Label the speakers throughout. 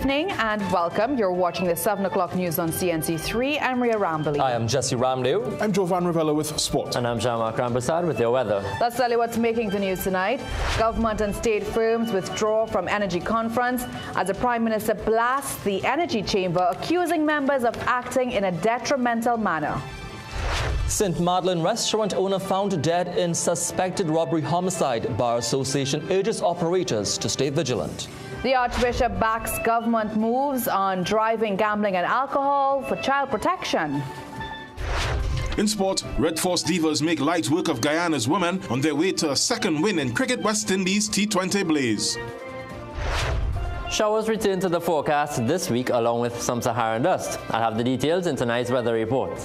Speaker 1: evening and welcome. You're watching the 7 o'clock news on CNC3. I'm Ria Rambali.
Speaker 2: I am Jesse Ramdew.
Speaker 3: I'm Jovan Ravella with Sport.
Speaker 4: And I'm Jean-Marc Rambassad with your weather.
Speaker 1: Let's tell you what's making the news tonight. Government and state firms withdraw from energy conference as the Prime Minister blasts the energy chamber, accusing members of acting in a detrimental manner.
Speaker 2: St. Madlin restaurant owner found dead in suspected robbery homicide. Bar Association urges operators to stay vigilant.
Speaker 1: The Archbishop backs government moves on driving, gambling and alcohol for child protection.
Speaker 3: In sport, Red Force Divas make light work of Guyana's women on their way to a second win in Cricket West Indies T20 Blaze.
Speaker 4: Showers return to the forecast this week along with some Saharan dust. I'll have the details in tonight's weather report.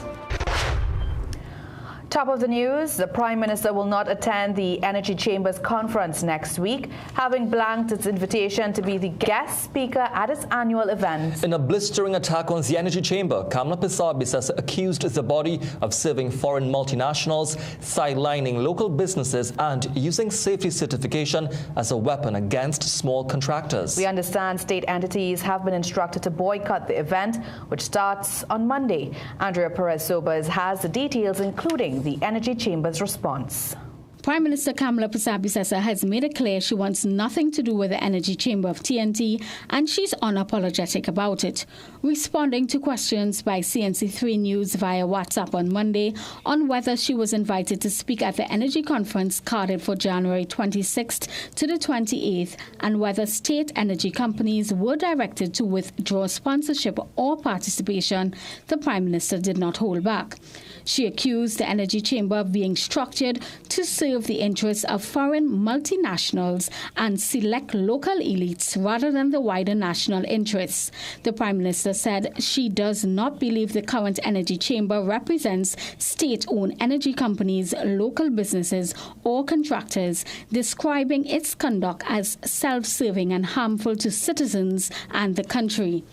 Speaker 1: Top of the news, the Prime Minister will not attend the Energy Chamber's conference next week, having blanked its invitation to be the guest speaker at its annual event.
Speaker 2: In a blistering attack on the Energy Chamber, Kamla Pisar-Bisesa accused the body of serving foreign multinationals, sidelining local businesses and using safety certification as a weapon against small contractors.
Speaker 1: We understand state entities have been instructed to boycott the event, which starts on Monday. Andrea Perez-Sobers has the details, including the Energy Chamber's response.
Speaker 5: Prime Minister Kamla Pisar-Bisesa has made it clear she wants nothing to do with the Energy Chamber of TNT, and she's unapologetic about it. Responding to questions by CNC3 News via WhatsApp on Monday on whether she was invited to speak at the Energy Conference carded for January 26th to the 28th, and whether state energy companies were directed to withdraw sponsorship or participation, the Prime Minister did not hold back. She accused the Energy Chamber of being structured to serve the interests of foreign multinationals and select local elites rather than the wider national interests. The Prime Minister said she does not believe the current Energy Chamber represents state-owned energy companies, local businesses or contractors, describing its conduct as self-serving and harmful to citizens and the country.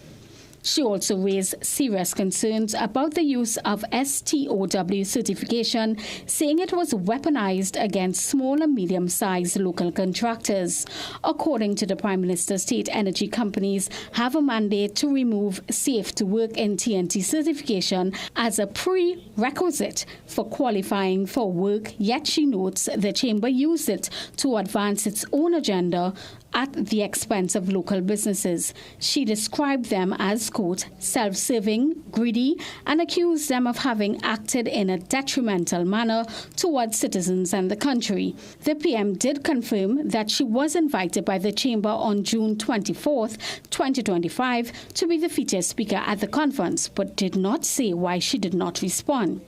Speaker 5: She also raised serious concerns about the use of STOW certification, saying it was weaponized against small and medium-sized local contractors. According to the Prime Minister, state energy companies have a mandate to remove Safe to Work in TNT certification as a prerequisite for qualifying for work, yet she notes the Chamber used it to advance its own agenda at the expense of local businesses. She described them as, quote, self-serving, greedy, and accused them of having acted in a detrimental manner towards citizens and the country. The PM did confirm that she was invited by the Chamber on June 24th, 2025, to be the featured speaker at the conference, but did not say why she did not respond.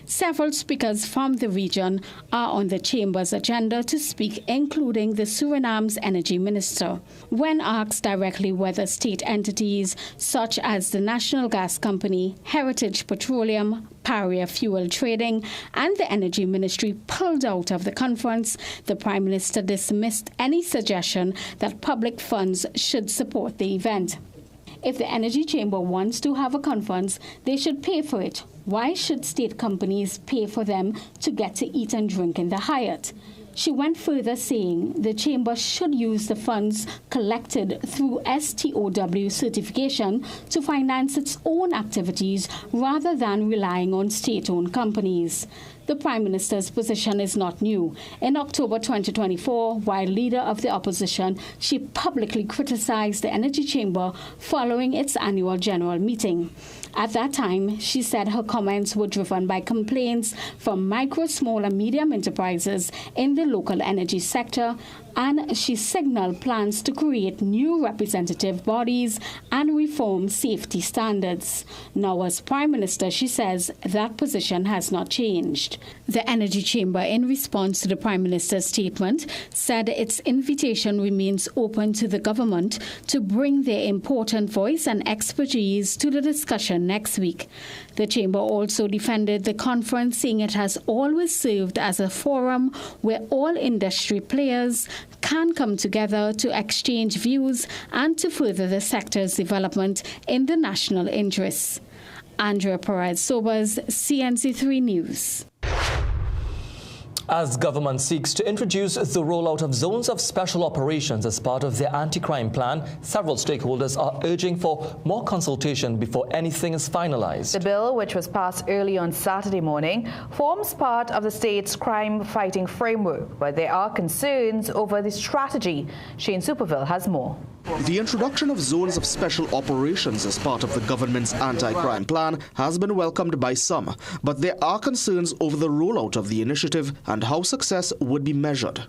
Speaker 5: Several speakers from the region are on the Chamber's agenda to speak, including the Suriname's energy minister. When asked directly whether state entities such as the National Gas Company, Heritage Petroleum, Paria Fuel Trading, and the Energy Ministry pulled out of the conference, the Prime Minister dismissed any suggestion that public funds should support the event. If the Energy Chamber wants to have a conference, they should pay for it. Why should state companies pay for them to get to eat and drink in the Hyatt? She went further, saying the Chamber should use the funds collected through STOW certification to finance its own activities rather than relying on state-owned companies. The Prime Minister's position is not new. In October 2024, while leader of the opposition, she publicly criticized the Energy Chamber following its annual general meeting. At that time, she said her comments were driven by complaints from micro, small and medium enterprises in the local energy sector, and she signaled plans to create new representative bodies and reform safety standards. Now, as Prime Minister, she says that position has not changed. The Energy Chamber, in response to the Prime Minister's statement, said its invitation remains open to the government to bring their important voice and expertise to the discussion next week. The Chamber also defended the conference, saying it has always served as a forum where all industry players can come together to exchange views and to further the sector's development in the national interests. Andrea Perez-Sobers, CNC3 News.
Speaker 2: As government seeks to introduce the rollout of zones of special operations as part of their anti-crime plan, several stakeholders are urging for more consultation before anything is finalized.
Speaker 1: The bill, which was passed early on Saturday morning, forms part of the state's crime-fighting framework, but there are concerns over the strategy. Shane Superville has more.
Speaker 6: The introduction of zones of special operations as part of the government's anti-crime plan has been welcomed by some, but there are concerns over the rollout of the initiative and how success would be measured.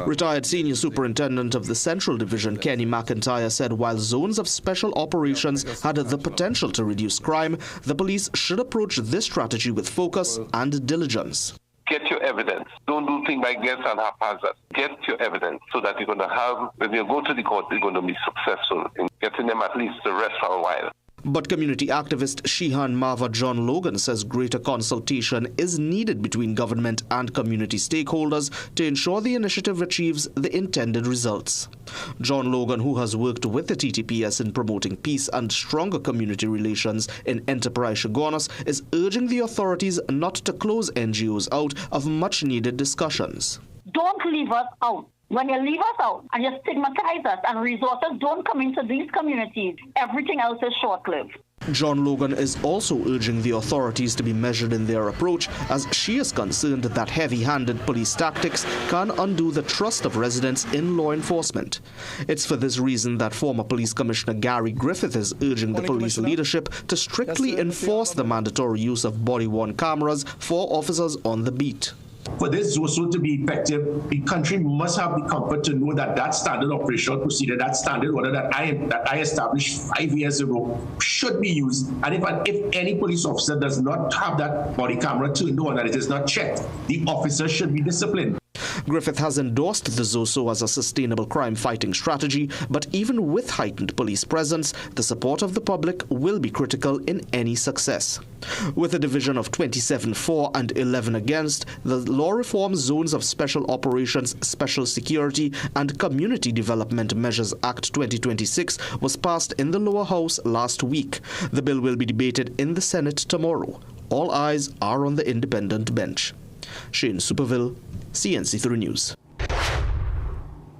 Speaker 6: Retired Senior Superintendent of the Central Division, Kenny McIntyre, said while zones of special operations had the potential to reduce crime, the police should approach this strategy with focus and diligence.
Speaker 7: Get your evidence. Don't do things by guess and haphazard. Get your evidence so that you're going to have, when you go to the court, you're going to be successful in getting them at least to rest for a while.
Speaker 6: But community activist Shihan Mava John Logan says greater consultation is needed between government and community stakeholders to ensure the initiative achieves the intended results. John Logan, who has worked with the TTPS in promoting peace and stronger community relations in Enterprise Chaguanas, is urging the authorities not to close NGOs out of much-needed discussions.
Speaker 8: Don't leave us out. When you leave us out and you stigmatize us and resources don't come into these communities, everything else is short-lived.
Speaker 6: John Logan is also urging the authorities to be measured in their approach, as she is concerned that heavy-handed police tactics can undo the trust of residents in law enforcement. It's for this reason that former Police Commissioner Gary Griffith is urging the police leadership to strictly enforce the mandatory use of body-worn cameras for officers on the beat.
Speaker 9: For this also to be effective, the country must have the comfort to know that that standard operational procedure, that standard order that I established 5 years ago should be used. And if any police officer does not have that body camera turned on and it is not checked, the officer should be disciplined.
Speaker 6: Griffith has endorsed the ZOSO as a sustainable crime-fighting strategy, but even with heightened police presence, the support of the public will be critical in any success. With a division of 27 for and 11 against, the Law Reform Zones of Special Operations, Special Security and Community Development Measures Act 2026 was passed in the lower house last week. The bill will be debated in the Senate tomorrow. All eyes are on the independent bench. Shane Superville, CNC3 News.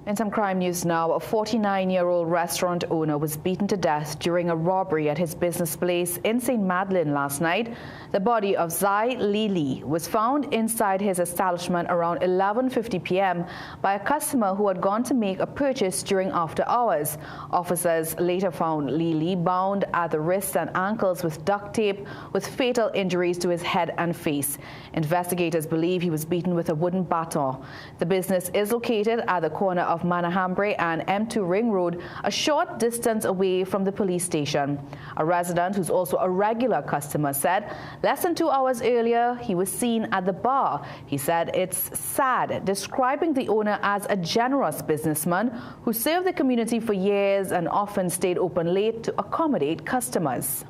Speaker 1: In some crime news now, a 49-year-old restaurant owner was beaten to death during a robbery at his business place in St. Madlin last night. The body of Zai Li was found inside his establishment around 11:50 p.m. by a customer who had gone to make a purchase during after hours. Officers later found Li bound at the wrists and ankles with duct tape, with fatal injuries to his head and face. Investigators believe he was beaten with a wooden baton. The business is located at the corner of Manahambre and M2 Ring Road, a short distance away from the police station. A resident who's also a regular customer said less than 2 hours earlier he was seen at the bar. He said it's sad, describing the owner as a generous businessman who served the community for years and often stayed open late to accommodate customers.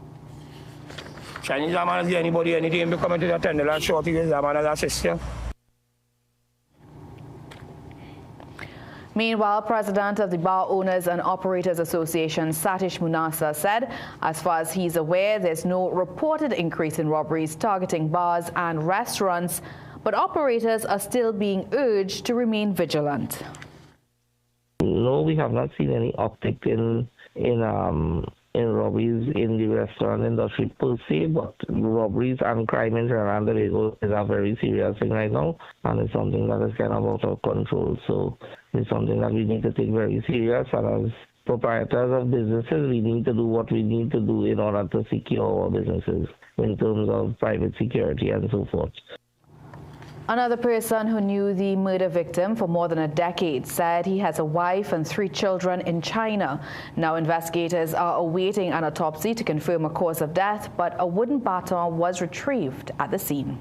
Speaker 10: Chinese man see anybody, anything, be coming to the tender and show up his man as assist you.
Speaker 1: Meanwhile, President of the Bar Owners and Operators Association, Satish Munasa, said as far as he's aware, there's no reported increase in robberies targeting bars and restaurants, but operators are still being urged to remain vigilant.
Speaker 11: No, we have not seen any uptick in robberies in the restaurant industry per se, but robberies and crime in Trinidad and Tobago is a very serious thing right now, and it's something that is kind of out of control. So it's something that we need to take very serious, and as proprietors of businesses, we need to do what we need to do in order to secure our businesses in terms of private security and so forth.
Speaker 1: Another person who knew the murder victim for more than a decade said he has a wife and 3 children in China. Now investigators are awaiting an autopsy to confirm a cause of death, but a wooden baton was retrieved at the scene.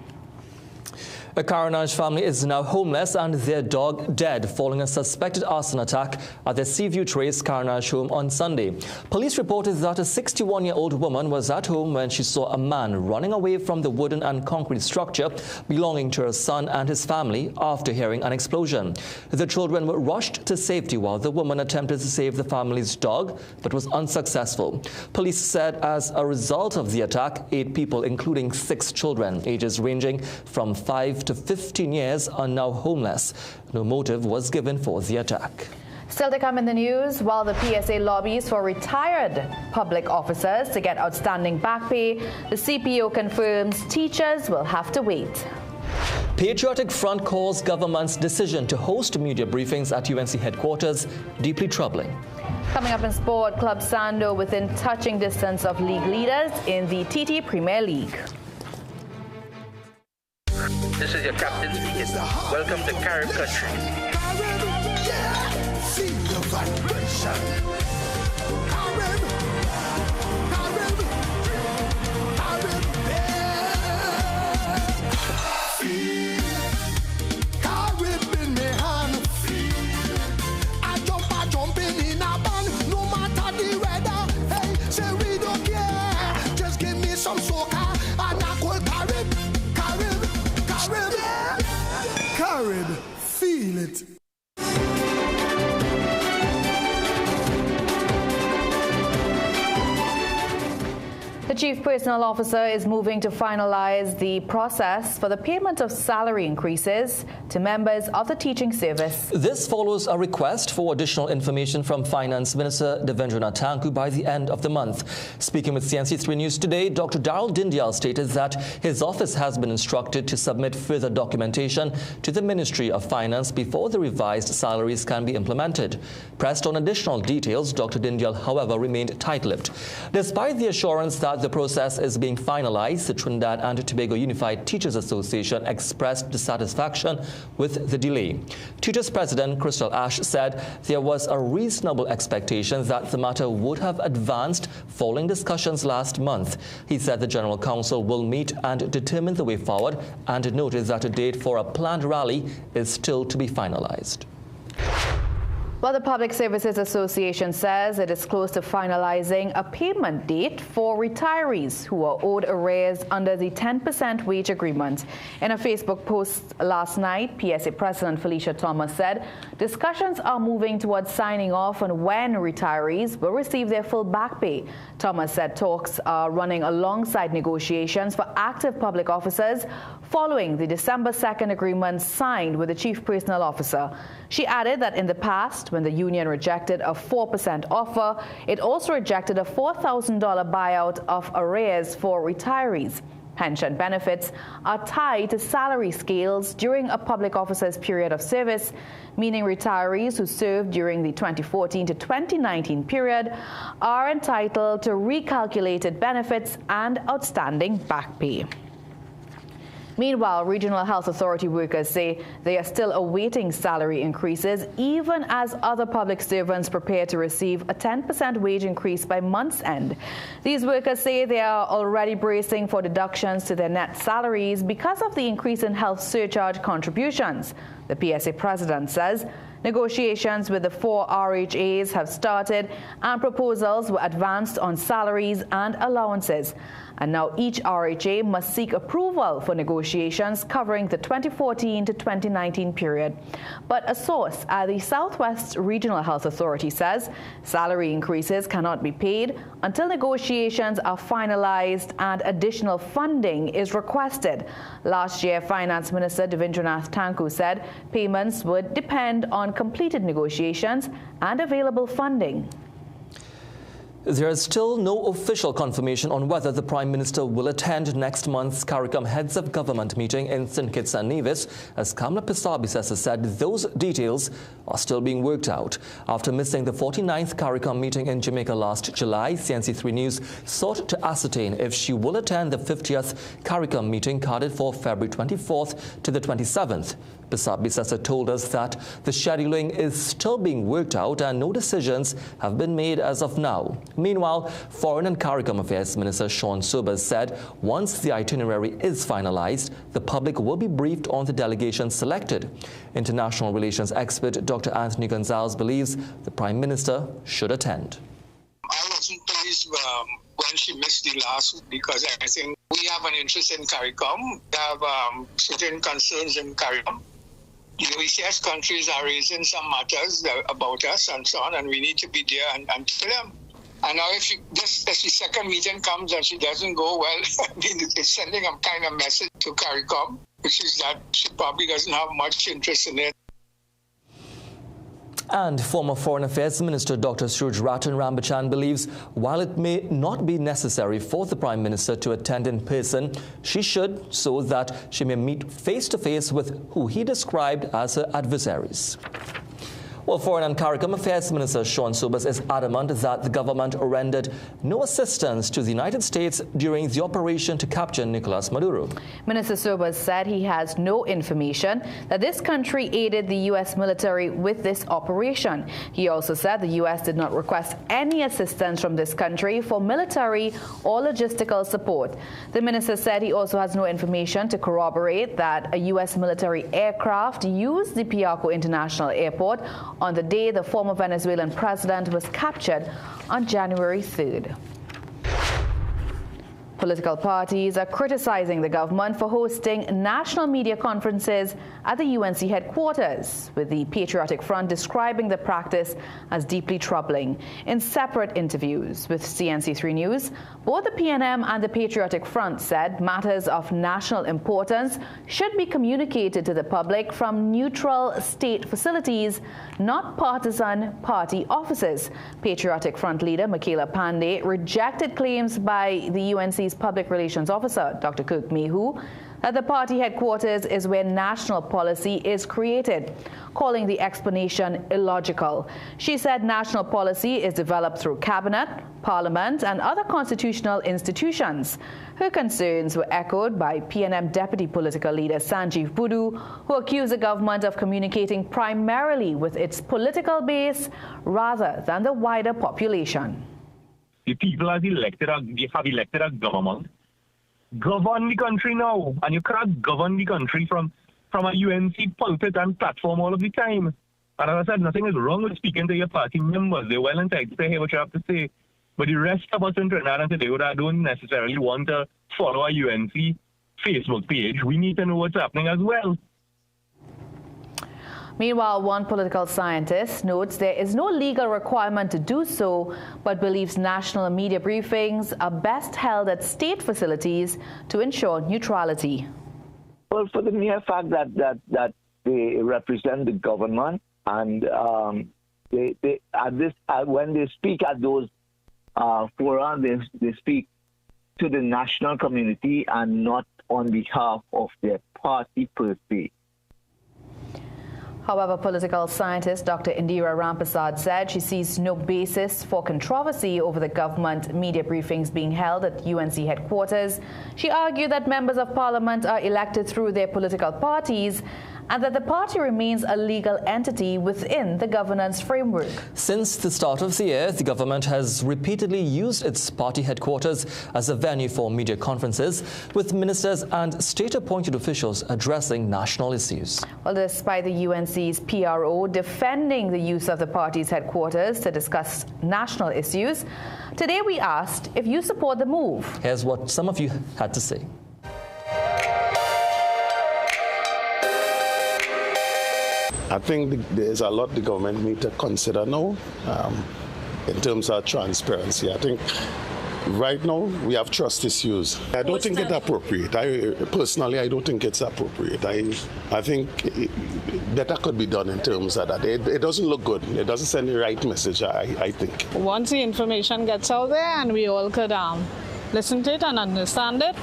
Speaker 2: A Caranaj family is now homeless and their dog dead following a suspected arson attack at their Seaview Trace Caranaj home on Sunday. Police reported that a 61-year-old woman was at home when she saw a man running away from the wooden and concrete structure belonging to her son and his family after hearing an explosion. The children were rushed to safety while the woman attempted to save the family's dog but was unsuccessful. Police said as a result of the attack, 8 people, including 6 children, ages ranging from 5 to 15 years are now homeless. No motive was given for the attack.
Speaker 1: Still to come in the news, while the PSA lobbies for retired public officers to get outstanding back pay, the CPO confirms teachers will have to wait.
Speaker 2: Patriotic Front calls government's decision to host media briefings at UNC headquarters deeply troubling.
Speaker 1: Coming up in sport, Club Sando within touching distance of league leaders in the TT Premier League.
Speaker 12: This is your captain. Welcome to Carib country. See the vibration. Feel it.
Speaker 1: The Chief Personnel Officer is moving to finalize the process for the payment of salary increases to members of the teaching service.
Speaker 2: This follows a request for additional information from Finance Minister Devendranath Tanku by the end of the month. Speaking with CNC3 News today, Dr. Darrell Dindyal stated that his office has been instructed to submit further documentation to the Ministry of Finance before the revised salaries can be implemented. Pressed on additional details, Dr. Dindyal, however, remained tight-lipped. Despite the assurance that the process is being finalized, the Trinidad and Tobago Unified Teachers Association expressed dissatisfaction with the delay. Tutors President Crystal Ash said there was a reasonable expectation that the matter would have advanced following discussions last month. He said the General Council will meet and determine the way forward, and noted that a date for a planned rally is still to be finalized.
Speaker 1: Well, the Public Services Association says it is close to finalizing a payment date for retirees who are owed arrears under the 10% wage agreement. In a Facebook post last night, PSA President Felicia Thomas said discussions are moving towards signing off on when retirees will receive their full back pay. Thomas said talks are running alongside negotiations for active public officers following the December 2nd agreement signed with the Chief Personnel Officer. She added that in the past, when the union rejected a 4% offer, it also rejected a $4,000 buyout of arrears for retirees. Pension benefits are tied to salary scales during a public officer's period of service, meaning retirees who served during the 2014 to 2019 period are entitled to recalculated benefits and outstanding back pay. Meanwhile, Regional Health Authority workers say they are still awaiting salary increases, even as other public servants prepare to receive a 10% wage increase by month's end. These workers say they are already bracing for deductions to their net salaries because of the increase in health surcharge contributions. The PSA president says negotiations with the 4 RHAs have started and proposals were advanced on salaries and allowances. And now each RHA must seek approval for negotiations covering the 2014 to 2019 period. But a source at the Southwest Regional Health Authority says salary increases cannot be paid until negotiations are finalized and additional funding is requested. Last year, Finance Minister Devendranath Tanku said payments would depend on completed negotiations and available funding.
Speaker 2: There is still no official confirmation on whether the Prime Minister will attend next month's CARICOM Heads of Government meeting in St. Kitts and Nevis. As Kamla Pisabisesa said, those details are still being worked out. After missing the 49th CARICOM meeting in Jamaica last July, CNC3 News sought to ascertain if she will attend the 50th CARICOM meeting carded for February 24th to the 27th. Pisabisesa told us that the scheduling is still being worked out and no decisions have been made as of now. Meanwhile, Foreign and CARICOM Affairs Minister Sean Sobers said once the itinerary is finalized, the public will be briefed on the delegation selected. International relations expert Dr. Anthony Gonzalez believes the Prime Minister should attend.
Speaker 13: I wasn't pleased when she missed the last week because I think we have an interest in CARICOM. We have certain concerns in CARICOM. The OECS countries are raising some matters about us and so on, and we need to be there and tell them. And now if the second meeting comes and she doesn't go, well, I mean, it's sending a kind of message to CARICOM, which is that she probably doesn't have much interest in it.
Speaker 2: And former Foreign Affairs Minister Dr. Suraj Ratan Rambachan believes while it may not be necessary for the Prime Minister to attend in person, she should, so that she may meet face-to-face with who he described as her adversaries. Well, Foreign and CARICOM Affairs Minister Sean Sobers is adamant that the government rendered no assistance to the United States during the operation to capture Nicolas Maduro.
Speaker 1: Minister Sobers said he has no information that this country aided the U.S. military with this operation. He also said the U.S. did not request any assistance from this country for military or logistical support. The minister said he also has no information to corroborate that a U.S. military aircraft used the Piarco International Airport on the day the former Venezuelan president was captured on January 3rd. Political parties are criticizing the government for hosting national media conferences at the UNC headquarters, with the Patriotic Front describing the practice as deeply troubling. In separate interviews with CNC3 News, both the PNM and the Patriotic Front said matters of national importance should be communicated to the public from neutral state facilities, not partisan party offices. Patriotic Front leader Michaela Pandey rejected claims by the UNC's Public Relations Officer, Dr. Kirk Mayhew, that the party headquarters is where national policy is created, calling the explanation illogical. She said national policy is developed through cabinet, parliament, and other constitutional institutions. Her concerns were echoed by PNM Deputy Political Leader Sanjeev Budu, who accused the government of communicating primarily with its political base rather than the wider population.
Speaker 14: The people have elected a government. Govern the country now, and you cannot govern the country from a UNC pulpit and platform all of the time. And as I said, nothing is wrong with speaking to your party members. They're well entitled to hear what you have to say. But the rest of us in Trinidad and Tobago don't necessarily want to follow a UNC Facebook page. We need to know what's happening as well.
Speaker 1: Meanwhile, one political scientist notes there is no legal requirement to do so, but believes national media briefings are best held at state facilities to ensure neutrality.
Speaker 11: Well, for the mere fact that they represent the government, and when they speak at those forums, they speak to the national community and not on behalf of their party per se.
Speaker 1: However, political scientist Dr. Indira Ramprasad said she sees no basis for controversy over the government media briefings being held at UNC headquarters. She argued that members of parliament are elected through their political parties and that the party remains a legal entity within the governance framework.
Speaker 2: Since the start of the year, the government has repeatedly used its party headquarters as a venue for media conferences, with ministers and state-appointed officials addressing national issues.
Speaker 1: Well, despite the UNC's PRO defending the use of the party's headquarters to discuss national issues, today we asked if you support the move.
Speaker 2: Here's what some of you had to say.
Speaker 15: I think there's a lot the government need to consider now in terms of transparency. I think right now we have trust issues. I don't think it's appropriate. Personally, I don't think it's appropriate. I think better could be done in terms of that. It doesn't look good. It doesn't send the right message, I think.
Speaker 16: Once the information gets out there and we all could listen to it and understand it.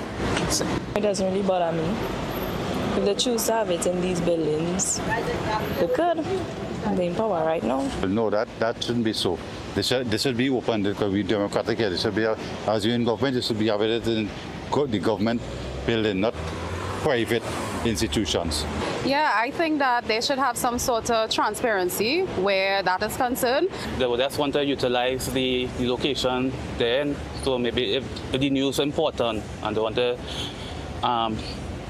Speaker 17: It doesn't really bother me. If they choose to have it in these buildings, they could. They're in power right now.
Speaker 18: No, that shouldn't be so. This should be open because we're democratic here. This should be, as you're in government, this should be available in the government building, not private institutions.
Speaker 19: Yeah, I think that they should have some sort of transparency where that is concerned.
Speaker 20: They would just want to utilize the location then. So maybe if the news is important and they want to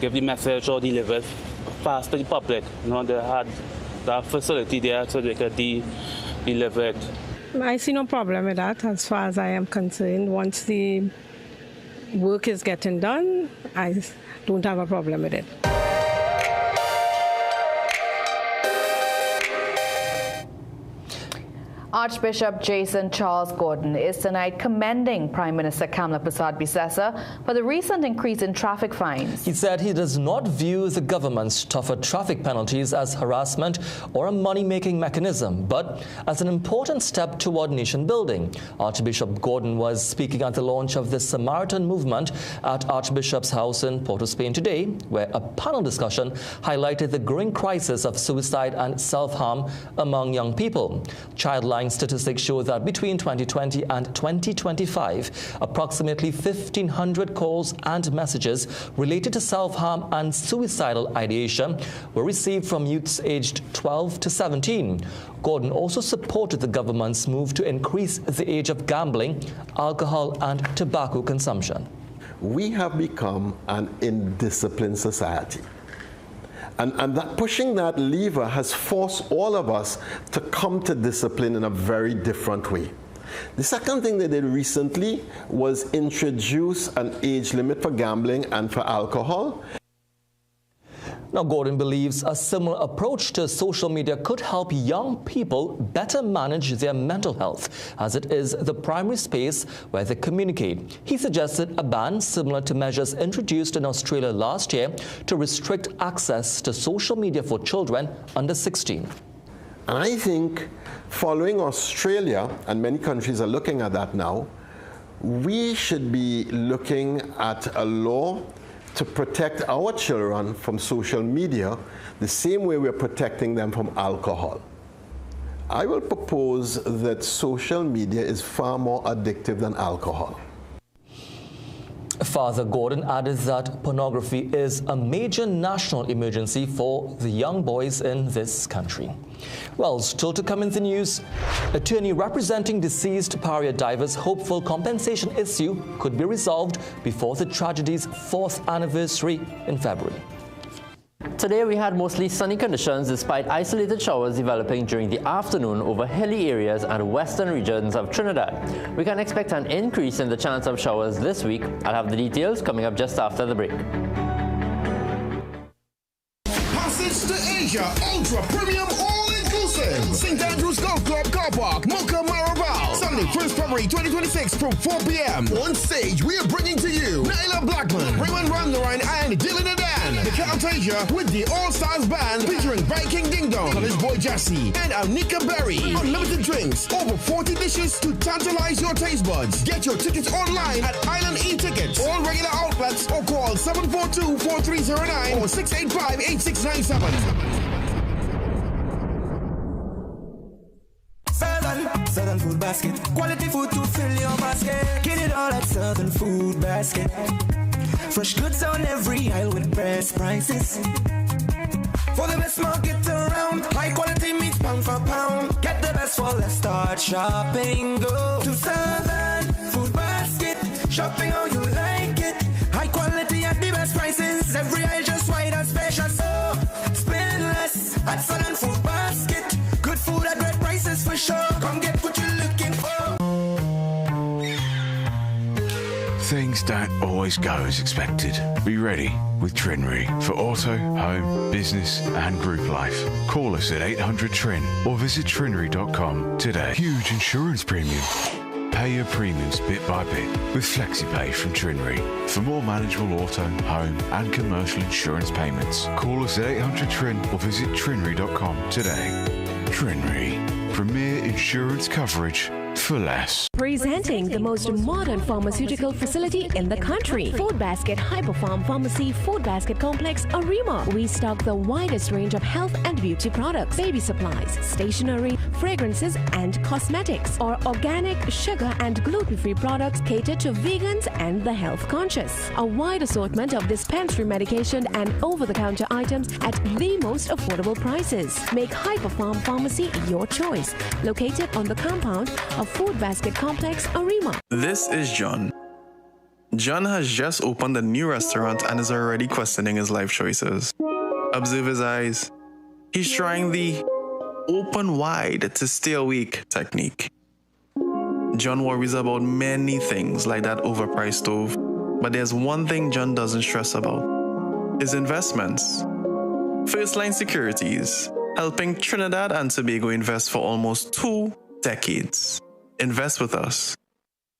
Speaker 20: give the message or deliver fast to the public. You know, they had that facility there so they could deliver it.
Speaker 16: I see no problem with that as far as I am concerned. Once the work is getting done, I don't have a problem with it.
Speaker 1: Archbishop Jason Charles Gordon is tonight commending Prime Minister Kamla Persad-Bissessar for the recent increase in traffic fines.
Speaker 2: He said he does not view the government's tougher traffic penalties as harassment or a money-making mechanism, but as an important step toward nation building. Archbishop Gordon was speaking at the launch of the Samaritan movement at Archbishop's house in Port of Spain today, where a panel discussion highlighted the growing crisis of suicide and self-harm among young people. Childline statistics show that between 2020 and 2025, approximately 1,500 calls and messages related to self-harm and suicidal ideation were received from youths aged 12 to 17. Gordon also supported the government's move to increase the age of gambling, alcohol and tobacco consumption.
Speaker 21: We have become an indisciplined society. And that pushing that lever has forced all of us to come to discipline in a very different way. The second thing they did recently was introduce an age limit for gambling and for alcohol.
Speaker 2: Now, Gordon believes a similar approach to social media could help young people better manage their mental health, as it is the primary space where they communicate. He suggested a ban similar to measures introduced in Australia last year to restrict access to social media for children under 16.
Speaker 21: And I think following Australia, and many countries are looking at that now, we should be looking at a law to protect our children from social media the same way we're protecting them from alcohol. I will propose that social media is far more addictive than alcohol.
Speaker 2: Father Gordon added that pornography is a major national emergency for the young boys in this country. Well, still to come in the news, attorney representing deceased Paria divers' hopeful compensation issue could be resolved before the tragedy's 4th anniversary in February.
Speaker 4: Today we had mostly sunny conditions despite isolated showers developing during the afternoon over hilly areas and western regions of Trinidad. We can expect an increase in the chance of showers this week. I'll have the details coming up just after the break.
Speaker 22: Passage to Asia, ultra premium all-inclusive. St. Andrews Golf Club Car Park, Mocha Marabal. Sunday, 1st February 2026 from 4 p.m. On stage, we are bringing to you Nyla Blackman, Raymond Randarine, and Dylan Adan. The Carapichaima with the All-Stars Band featuring Viking Ding Dong, College Boy Jassy, and Alnika Berry. Unlimited drinks, over 40 dishes to tantalize your taste buds. Get your tickets online at Island E-Tickets, all regular outlets, or call 742-4309 or 685-8697.
Speaker 23: Southern Food Basket. Quality food to fill your basket. Get it all at Southern Food Basket. Fresh goods on every aisle with best prices. For the best market around. High quality meats pound for pound. Get the best for less. Start shopping. Go to Southern Food Basket. Shopping how you like it. High quality at the best prices. Every aisle just right and special. So spend less at Southern Food Basket. Good food at great prices for sure. Come get what you're looking for.
Speaker 24: Things don't always go as expected. Be ready with Trinry for auto, home, business and group life. Call us at 800-TRIN or visit trinry.com today. Huge insurance premium. Pay your premiums bit by bit with FlexiPay from Trinry. For more manageable auto, home and commercial insurance payments, call us at 800-TRIN or visit trinry.com today. Trinry, premier insurance coverage for less.
Speaker 25: Presenting the most modern pharmaceutical facility in the country, Food Basket Hyperfarm Pharmacy Food Basket Complex, Arima. We stock the widest range of health and beauty products, baby supplies, stationery, fragrances and cosmetics. Our organic, sugar and gluten-free products cater to vegans and the health conscious. A wide assortment of dispensary medication and over-the-counter items at the most affordable prices. Make Hyperfarm Pharmacy your choice. Located on the compound of Food Basket Complex, Arima.
Speaker 26: This is John. John has just opened a new restaurant and is already questioning his life choices. Observe his eyes. He's trying the open wide to stay awake technique. John worries about many things like that overpriced stove, but there's one thing John doesn't stress about: his investments. First Line Securities, helping Trinidad and Tobago invest for almost 2 decades. Invest with us.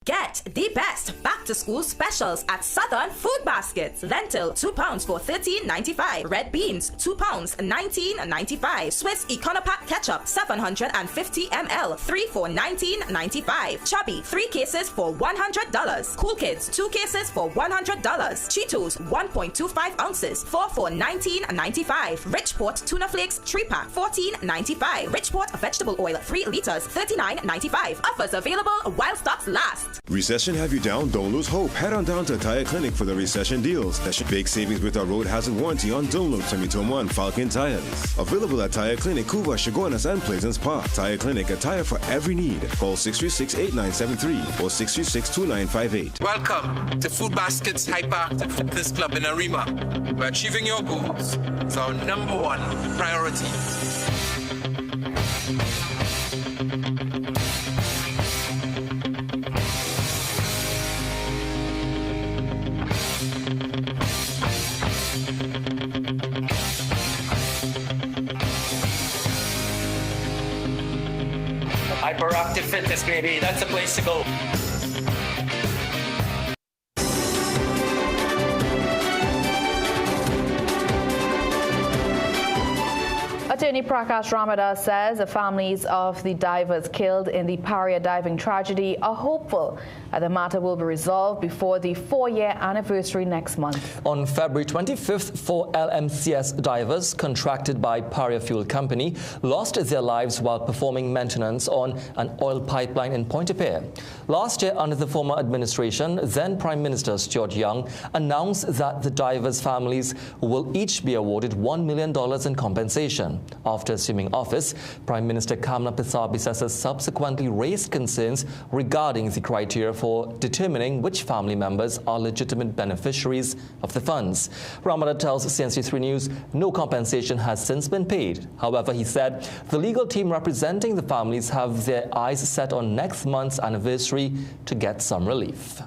Speaker 3: Get the best back-to-school specials at Southern Food Baskets. Lentil, £2 for $13.95. Red beans, £2, $19.95. Swiss Econopack ketchup, 750 ml, 3 for $19.95. Chubby, 3 cases for $100. Cool Kids, 2 cases for $100. Cheetos, 1.25 ounces, 4 for $19.95. Richport tuna flakes, 3-pack, $14.95. Richport vegetable oil, 3 liters, $39.95. Offers available while stocks last.
Speaker 5: Recession have you down? Don't lose hope. Head on down to Tire Clinic for the recession deals. Big savings with our road hazard warranty on Dunlop, Sumitomo, and Falcon tires. Available at Tire Clinic, Couva, Chaguanas, and Pleasance Park. Tire Clinic, a tire for every need. Call 636-8973 or 636-2958.
Speaker 6: Welcome to Food Basket's Hyperactive Fitness Club in Arima, where achieving your goals is our #1 priority.
Speaker 7: Hyperactive Fitness, baby. That's the place to go.
Speaker 1: Attorney Prakash Ramadas says the families of the divers killed in the Paria diving tragedy are hopeful that the matter will be resolved before the 4-year anniversary next month.
Speaker 2: On February 25th, 4 LMCS divers contracted by Paria Fuel Company lost their lives while performing maintenance on an oil pipeline in Pointe-a-Pierre. Last year, under the former administration, then Prime Minister Stuart Young announced that the divers' families will each be awarded $1 million in compensation. After assuming office, Prime Minister Kamla Persad-Bissessar subsequently raised concerns regarding the criteria for determining which family members are legitimate beneficiaries of the funds. Ramadan tells CNC3 News no compensation has since been paid. However, he said the legal team representing the families have their eyes set on next month's anniversary to get some relief.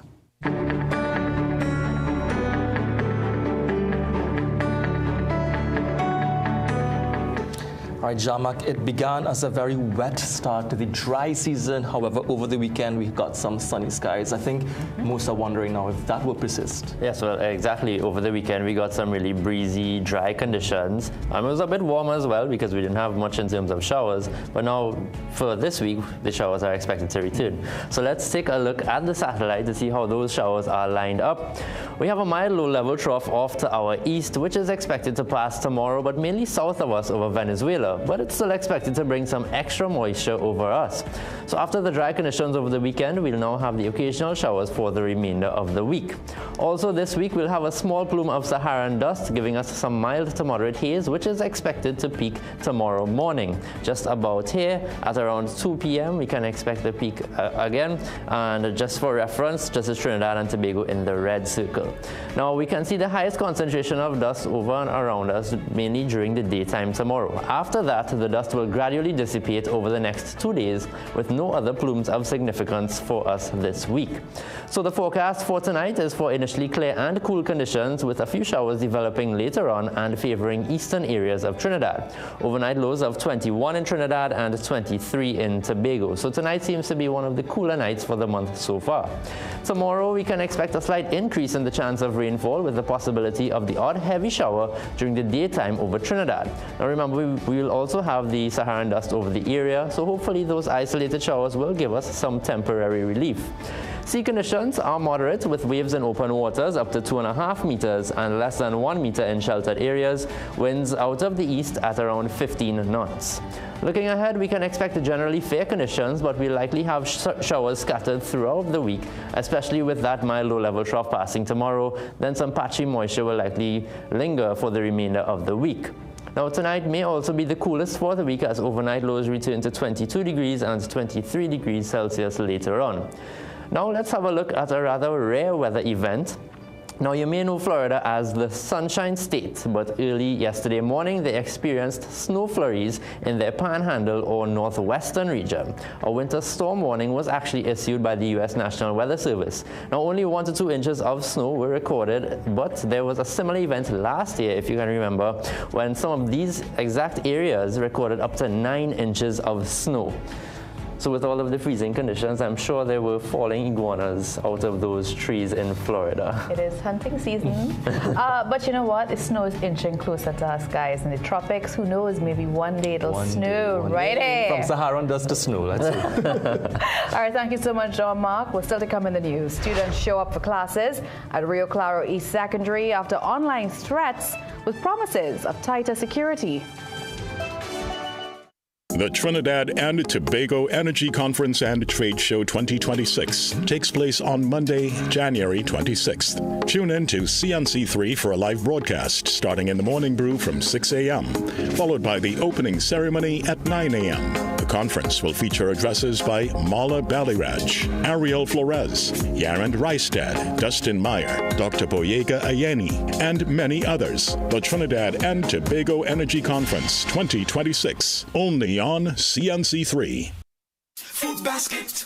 Speaker 2: All right, Jamak, it began as a very wet start to the dry season. However, over the weekend, we got some sunny skies. I think most are wondering now if that will persist.
Speaker 4: Yes, well, exactly. Over the weekend, we got some really breezy, dry conditions. It was a bit warm as well because we didn't have much in terms of showers. But now, for this week, the showers are expected to return. So let's take a look at the satellite to see how those showers are lined up. We have a mild low-level trough off to our east, which is expected to pass tomorrow, but mainly south of us over Venezuela. But it's still expected to bring some extra moisture over us. So after the dry conditions over the weekend, we'll now have the occasional showers for the remainder of the week. Also this week, we'll have a small plume of Saharan dust, giving us some mild to moderate haze, which is expected to peak tomorrow morning. Just about here, at around 2 p.m., we can expect the peak again. And just for reference, just as Trinidad and Tobago in the red circle. Now, we can see the highest concentration of dust over and around us, mainly during the daytime tomorrow. After that, the dust will gradually dissipate over the next 2 days, with no other plumes of significance for us this week. So the forecast for tonight is for initially clear and cool conditions, with a few showers developing later on and favoring eastern areas of Trinidad. Overnight lows of 21 in Trinidad and 23 in Tobago. So tonight seems to be one of the cooler nights for the month so far. Tomorrow, we can expect a slight increase in the chance of rainfall, with the possibility of the odd heavy shower during the daytime over Trinidad. Now remember, we will also have the Saharan dust over the area, so hopefully those isolated showers will give us some temporary relief. Sea conditions are moderate, with waves in open waters up to 2.5 meters and less than 1 meter in sheltered areas. Winds out of the east at around 15 knots. Looking ahead, we can expect generally fair conditions, but we'll likely have showers scattered throughout the week, especially with that mild low-level trough passing tomorrow. Then some patchy moisture will likely linger for the remainder of the week. Now tonight may also be the coolest for the week, as overnight lows return to 22 degrees and 23 degrees Celsius later on. Now let's have a look at a rather rare weather event. Now, you may know Florida as the Sunshine State, but early yesterday morning they experienced snow flurries in their Panhandle or northwestern region. A winter storm warning was actually issued by the U.S. National Weather Service. Now, only 1 to 2 inches of snow were recorded, but there was a similar event last year, if you can remember, when some of these exact areas recorded up to 9 inches of snow. So with all of the freezing conditions, I'm sure there were falling iguanas out of those trees in Florida.
Speaker 1: It is hunting season. But you know what? The snow is inching closer to us, guys. In the tropics, who knows? Maybe one day it'll snow right here.
Speaker 2: From Saharan dust to snow, let's see.
Speaker 1: All right, thank you so much, John Mark. We're still to come in the news. Students show up for classes at Rio Claro East Secondary after online threats with promises of tighter security.
Speaker 8: The Trinidad and Tobago Energy Conference and Trade Show 2026 takes place on Monday, January 26th. Tune in to CNC3 for a live broadcast starting in the morning brew from 6 a.m., followed by the opening ceremony at 9 a.m. The conference will feature addresses by Mala Baliraj, Ariel Flores, Yarand Reistad, Dustin Meyer, Dr. Boyega Ayeni, and many others. The Trinidad and Tobago Energy Conference 2026, only on CNC3.
Speaker 23: Food Basket.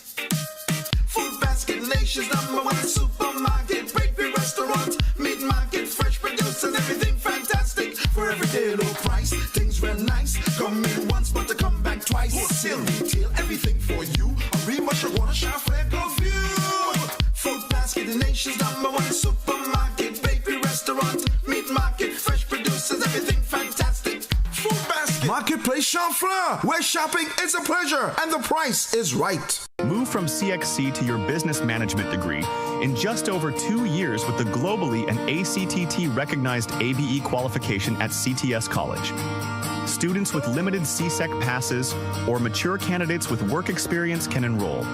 Speaker 23: Food Basket, nation's #1 supermarket, bakery, restaurant, meat market, fresh produce and everything fantastic. For everyday low price, things real nice. Come in once, but to come back twice. Wholesale retail, everything for you. A real wanna shop for go view. Food Basket, the nation's #1 supermarket, bakery, restaurant, meat market, fresh produce and everything fantastic. Food Basket.
Speaker 22: Marketplace Chamfleur, where shopping is a pleasure and the price is right.
Speaker 9: Move from CXC to your business management degree in just over 2 years with the globally and ACTT recognized ABE qualification at CTS College. Students with limited CSEC passes or mature candidates with work experience can enroll.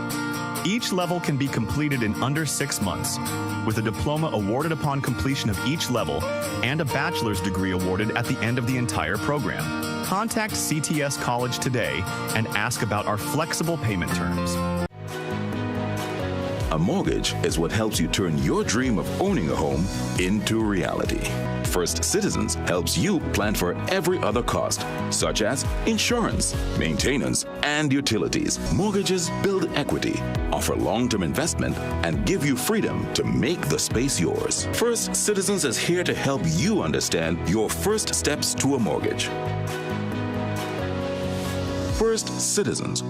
Speaker 9: Each level can be completed in under 6 months, with a diploma awarded upon completion of each level and a bachelor's degree awarded at the end of the entire program. Contact CTS College today and ask about our flexible payment terms.
Speaker 10: A mortgage is what helps you turn your dream of owning a home into reality. First Citizens helps you plan for every other cost, such as insurance, maintenance, and utilities. Mortgages build equity, offer long-term investment, and give you freedom to make the space yours. First Citizens is here to help you understand your first steps to a mortgage. First Citizens.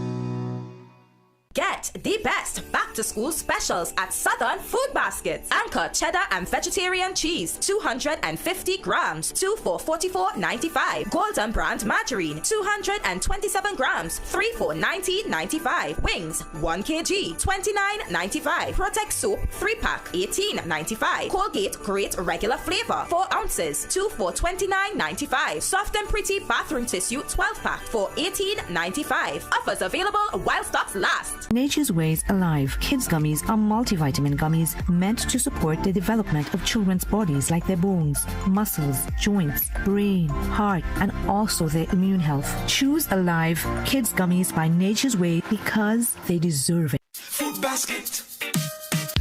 Speaker 3: Get the best back-to-school specials at Southern Food Baskets. Anchor cheddar and vegetarian cheese, 250 grams, 2 for $44.95. Golden brand margarine, 227 grams, 3 for $19.95. Wings, 1 kg, $29.95. Protect soap, 3-pack, $18.95. Colgate Great Regular Flavor, 4 ounces, 2 for $29.95. Soft and Pretty bathroom tissue, 12-pack for $18.95. Offers available while stocks last.
Speaker 12: Nature's Ways Alive Kids Gummies are multivitamin gummies meant to support the development of children's bodies like their bones, muscles, joints, brain, heart, and also their immune health. Choose Alive Kids Gummies by Nature's Way because they deserve it.
Speaker 23: Food Basket.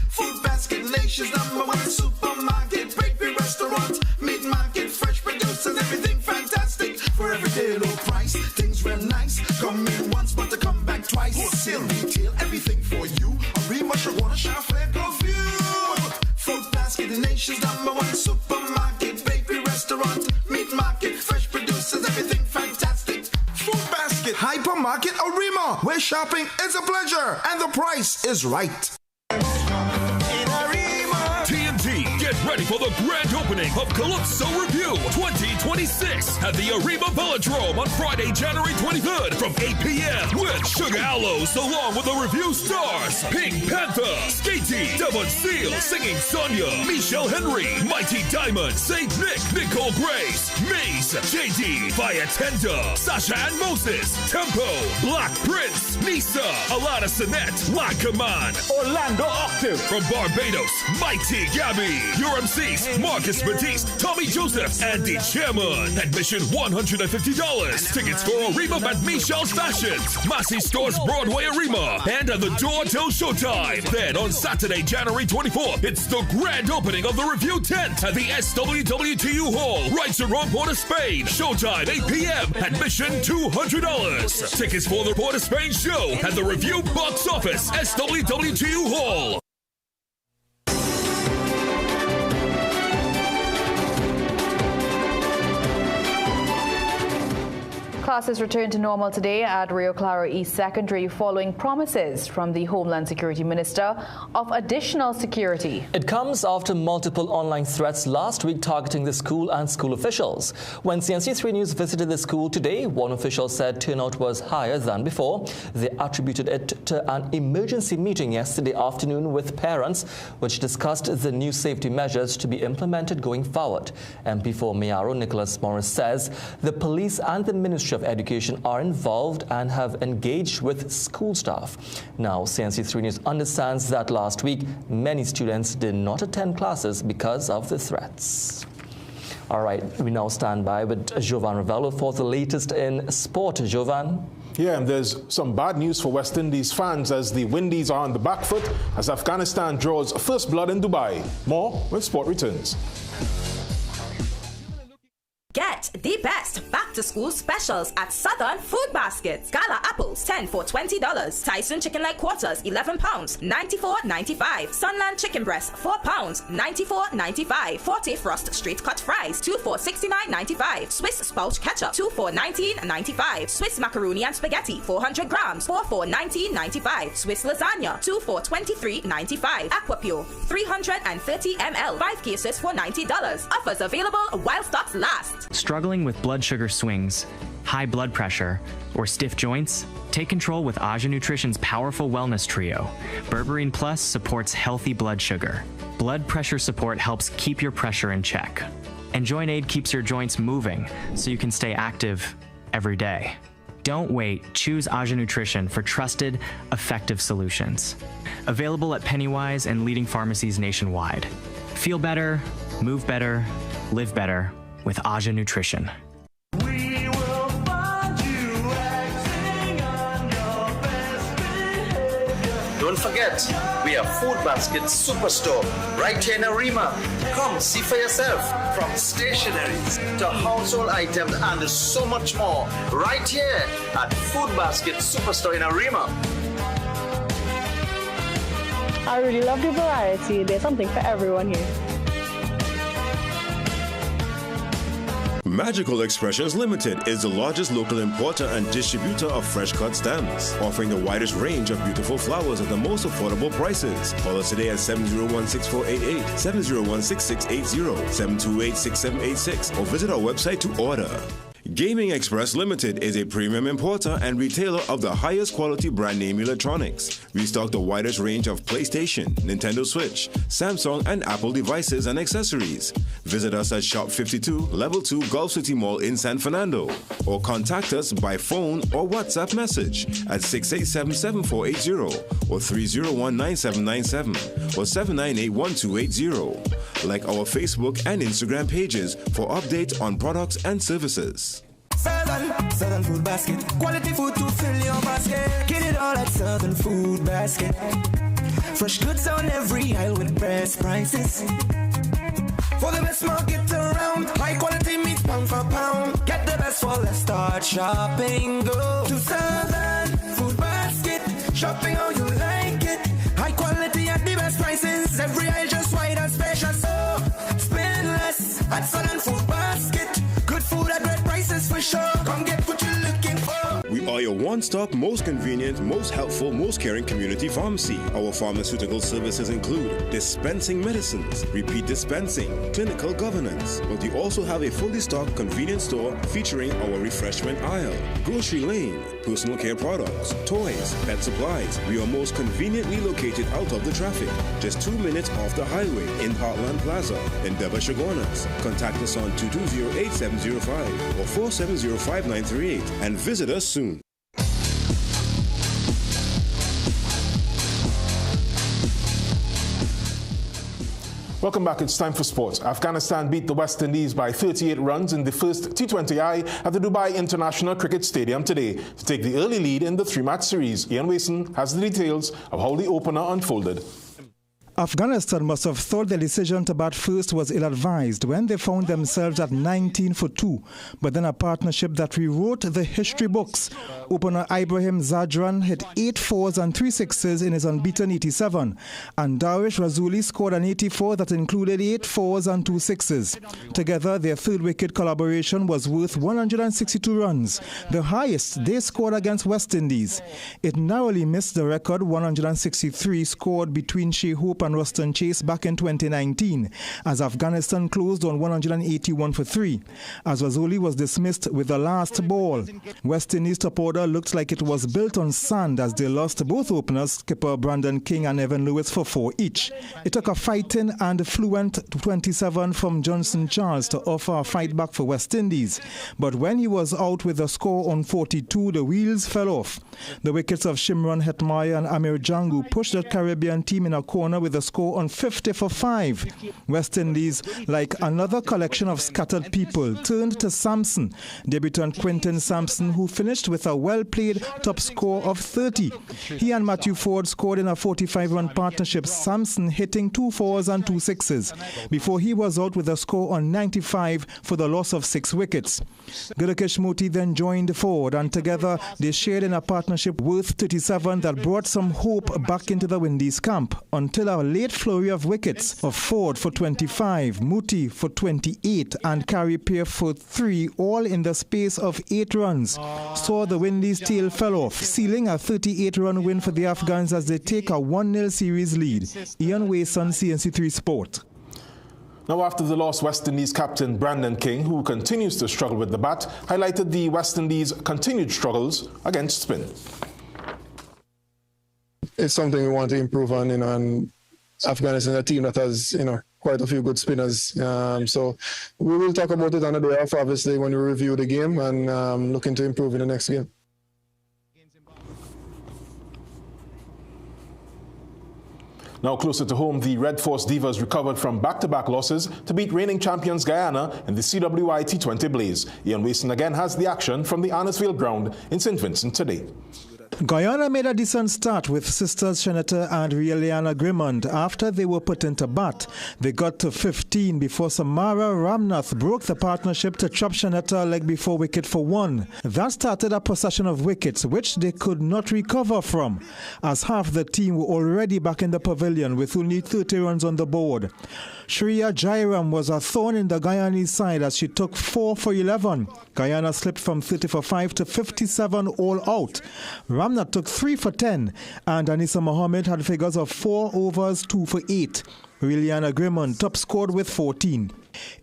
Speaker 23: Food Basket, nation's #1 supermarket, bakery, restaurant, meat market, fresh produce and everything fantastic. For everyday low price, things real nice. Come in once, but to come back twice. Wholesale retail, everything for you. A real wanna shop for go view. Food Basket, the nation's #1 supermarket, bakery, restaurant, meat market, fresh produce and everything fantastic. Food Basket.
Speaker 22: Hypermarket Arima, where shopping is a pleasure and the price is right.
Speaker 13: TNT, get ready for the grand opening of Calypso Review 2026 at the Arima Velodrome on Friday, January 23rd from 8 p.m. with Sugar Aloes along with the review stars Pink Panther, Skatey, Devon Seal, Singing Sonia, Michelle Henry, Mighty Diamond, Saint Nick, Nicole Grace, Maze, JD, Fire Tender, Sasha and Moses, Tempo, Black Prince, Nisa, Alana Sinette, Lakaman, Orlando Octave from Barbados, Mighty Gabby, your MCs, Marcus Batiste, Tommy Joseph, and the Chairman. Admission $150. Tickets for Arima at Michelle's Fashions, Massey Stores Broadway Arima, and at the door till showtime. Then on Saturday, January 24th, it's the grand opening of the review tent at the SWWTU Hall, right around Port of Spain. Showtime 8 p.m. Admission $200. Tickets for the Port of Spain show at the review box office, SWWTU Hall.
Speaker 1: Classes returned to normal today at Rio Claro East Secondary following promises from the Homeland Security Minister of additional security.
Speaker 2: It comes after multiple online threats last week targeting the school and school officials. When CNC3 News visited the school today, one official said turnout was higher than before. They attributed it to an emergency meeting yesterday afternoon with parents, which discussed the new safety measures to be implemented going forward. MP for Mayaro Nicholas Morris says the police and the Ministry of Education are involved and have engaged with school staff. Now, CNC3 News understands that last week, many students did not attend classes because of the threats. All right, we now stand by with Jovan Ravello for the latest in sport. Jovan?
Speaker 11: Yeah, and there's some bad news for West Indies fans as the Windies are on the back foot as Afghanistan draws first blood in Dubai. More when sport returns.
Speaker 3: Get the best back-to-school specials at Southern Food Baskets. Gala apples, 10 for $20. Tyson chicken leg quarters, £11, $94.95. Sunland chicken breast, £4, $94.95. Forte Frost straight cut fries, 2 for $69.95. Swiss Spouch ketchup, 2 for $19.95. Swiss macaroni and spaghetti, 400 grams, 4 for $19.95. Swiss lasagna, 2 for $23.95. Aquapure, 330 ml, 5 cases for $90. Offers available while stocks last.
Speaker 14: Struggling with blood sugar swings, high blood pressure, or stiff joints? Take control with Aja Nutrition's powerful wellness trio. Berberine Plus supports healthy blood sugar. Blood pressure support helps keep your pressure in check. And Joint Aid keeps your joints moving so you can stay active every day. Don't wait. Choose Aja Nutrition for trusted, effective solutions. Available at Pennywise and leading pharmacies nationwide. Feel better, move better, live better with Aja Nutrition.
Speaker 15: Don't forget, we are Food Basket Superstore right here in Arima. Come see for yourself. From stationeries to household items and so much more right here at Food Basket Superstore in Arima.
Speaker 17: I really love the variety. There's something for everyone here.
Speaker 5: Magical Expressions Limited is the largest local importer and distributor of fresh cut stems, offering the widest range of beautiful flowers at the most affordable prices. Call us today at 701-6488, 701-6680, 728-6786, or visit our website to order. Gaming Express Limited is a premium importer and retailer of the highest quality brand name electronics. We stock the widest range of PlayStation, Nintendo Switch, Samsung, and Apple devices and accessories. Visit us at Shop 52, Level 2, Gulf City Mall in San Fernando, or contact us by phone or WhatsApp message at 687-7480 or 301-9797 or 798-1280. Like our Facebook and Instagram pages for updates on products and services.
Speaker 23: Southern Food Basket. Quality food to fill your basket. Get it all at Southern Food Basket. Fresh goods on every aisle with best prices. For the best market around. High quality meat pound for pound. Get the best for let's start shopping. Go to Southern Food Basket. Shopping how you like it. High quality at the best prices. Every aisle just wide and special. So spend less at Southern Food Basket. Good food at great prices for sure. Come get what you're looking for.
Speaker 5: We are your one-stop, most convenient, most helpful, most caring community pharmacy. Our pharmaceutical services include dispensing medicines, repeat dispensing, clinical governance. But we also have a fully stocked convenience store featuring our refreshment aisle, grocery lane, personal care products, toys, pet supplies. We are most conveniently located out of the traffic, just 2 minutes off the highway in Heartland Plaza in Deva Chaguanas. Contact us on 220-8705 or 470-5938 and visit us soon.
Speaker 11: Welcome back. It's time for sports. Afghanistan beat the West Indies by 38 runs in the first T20I at the Dubai International Cricket Stadium today to take the early lead in the three-match series. Ian Wason has the details of how the opener unfolded.
Speaker 16: Afghanistan must have thought their decision to bat first was ill-advised when they found themselves at 19 for 2, but then a partnership that rewrote the history books. Opener Ibrahim Zadran hit 8 fours and 3 sixes in his unbeaten 87, and Darwish Razuli scored an 84 that included 8 fours and 2 sixes. Together, their third-wicket collaboration was worth 162 runs, the highest they scored against West Indies. It narrowly missed the record 163 scored between Shea Hope and Ruston Chase back in 2019, as Afghanistan closed on 181 for 3, as Razuli was dismissed with the last ball. West Indies top order looked like it was built on sand as they lost both openers, skipper Brandon King and Evan Lewis, for 4 each. It took a fighting and fluent 27 from Johnson Charles to offer a fight back for West Indies, but when he was out with a score on 42, the wheels fell off. The wickets of Shimron Hetmaya and Amir Jangu pushed the Caribbean team in a corner with a score on 50 for 5. West Indies, like another collection of scattered people, turned to Sampson, debutant Quinton Sampson, who finished with a well-played top score of 30. He and Matthew Ford scored in a 45-run partnership, Sampson hitting 2 fours and 2 sixes, before he was out with a score on 95 for the loss of 6 wickets. Gudakesh Moti then joined Ford, and together they shared in a partnership worth 37 that brought some hope back into the Windies camp, until a late flurry of wickets of Ford for 25, Muti for 28 and Carapichaima for 3, all in the space of 8 runs, saw the Windies' tail fell off, sealing a 38-run win for the Afghans as they take a 1-0 series lead. Ian Wason, CNC3 Sport.
Speaker 11: Now, after the loss, West Indies captain Brandon King, who continues to struggle with the bat, highlighted the West Indies' continued struggles against spin.
Speaker 18: It's something we want to improve on, and Afghanistan is a team that has, quite a few good spinners. So we will talk about it on the day off, obviously, when we review the game, and looking to improve in the next game.
Speaker 11: Now closer to home, the Red Force Divas recovered from back-to-back losses to beat reigning champions Guyana in the CWI T20 Blaze. Ian Wason again has the action from the Arnesville ground in St. Vincent today.
Speaker 16: Guyana made a decent start with sisters Shanetta and Rieliana Grimond after they were put into bat. They got to 15 before Samara Ramnath broke the partnership to chop Shanetta a leg before wicket for 1. That started a procession of wickets which they could not recover from, as half the team were already back in the pavilion with only 30 runs on the board. Shreya Jairam was a thorn in the Guyanese side as she took 4 for 11. Guyana slipped from 30 for 5 to 57 all out. Ramnath took 3 for 10, and Anissa Mohammed had figures of 4 overs, 2 for 8. Rieliana Grimond top scored with 14.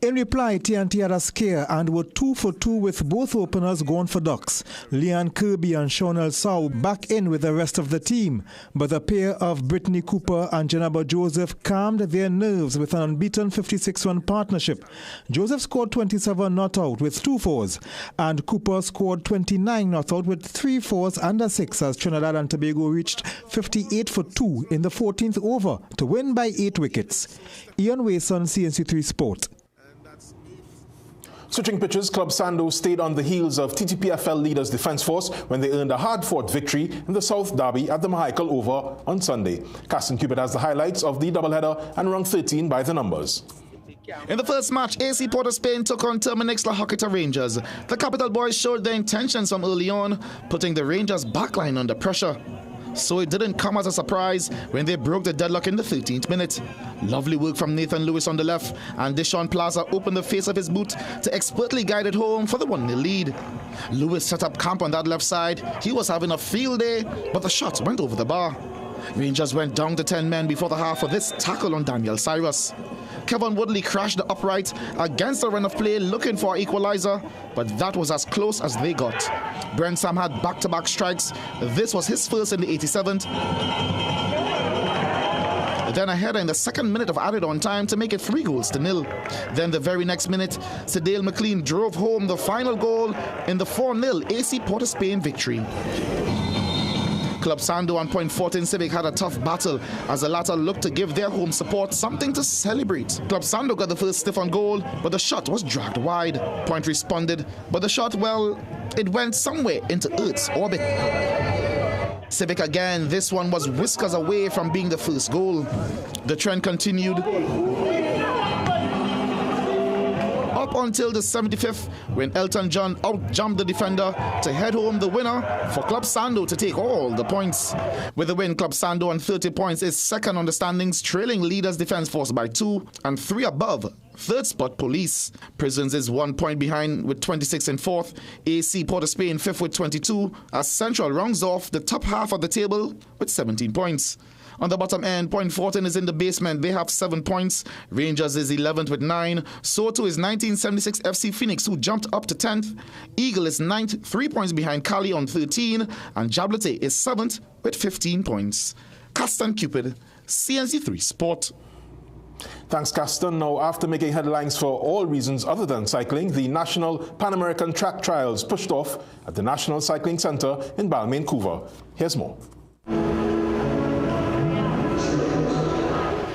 Speaker 16: In reply, TNT had a scare and were 2 for 2 with both openers gone for ducks. Leanne Kirby and Shonal Sow back in with the rest of the team, but the pair of Brittany Cooper and Janaba Joseph calmed their nerves with an unbeaten 56-run partnership. Joseph scored 27 not out with 2 fours, and Cooper scored 29 not out with 3 fours and a 6 as Trinidad and Tobago reached 58 for 2 in the 14th over to win by 8 wickets. Ian Wason, CNC3 Sport.
Speaker 11: Switching pitches, Club Sando stayed on the heels of TTPFL leaders Defence Force when they earned a hard-fought victory in the South Derby at the Mahaikal Oval on Sunday. Caston Cupid has the highlights of the doubleheader and rung 13 by the numbers.
Speaker 19: In the first match, AC Port of Spain took on Terminix La Hocketa Rangers. The Capital Boys showed their intentions from early on, putting the Rangers' backline under pressure. So it didn't come as a surprise when they broke the deadlock in the 13th minute. Lovely work from Nathan Lewis on the left, and Deshaun Plaza opened the face of his boot to expertly guide it home for the 1-0 lead. Lewis set up camp on that left side. He was having a field day, but the shot went over the bar. Rangers went down to 10 men before the half for this tackle on Daniel Cyrus. Kevin Woodley crashed the upright against the run of play looking for an equalizer, but that was as close as they got. Brent Sam had back-to-back strikes. This was his first in the 87th. Then a header in the second minute of added on time to make it 3-0. Then the very next minute, Sedale McLean drove home the final goal in the 4-0 AC Port of Spain victory. Club Sando and Point Fortin Civic had a tough battle as the latter looked to give their home support something to celebrate. Club Sando got the first stiff on goal, but the shot was dragged wide. Point responded, but the shot, well, it went somewhere into Earth's orbit. Civic again, this one was whiskers away from being the first goal. The trend continued up until the 75th, when Elton John out-jumped the defender to head home the winner for Club Sando to take all the points. With the win, Club Sando on 30 points is second on the standings, trailing Leaders Defence Force by 2 and 3 above third spot Police. Prisons is 1 point behind with 26 in fourth. AC Port of Spain fifth with 22, as Central rounds off the top half of the table with 17 points. On the bottom end, Point Fortin is in the basement. They have 7 points. Rangers is 11th with 9. So too is 1976 FC Phoenix, who jumped up to 10th. Eagle is 9th, 3 points behind Cali on 13. And Jablete is 7th with 15 points. Caston Cupid, CNC3 Sport.
Speaker 11: Thanks, Caston. Now, after making headlines for all reasons other than cycling, the National Pan American Track Trials pushed off at the National Cycling Centre in Balmain, Vancouver. Here's more.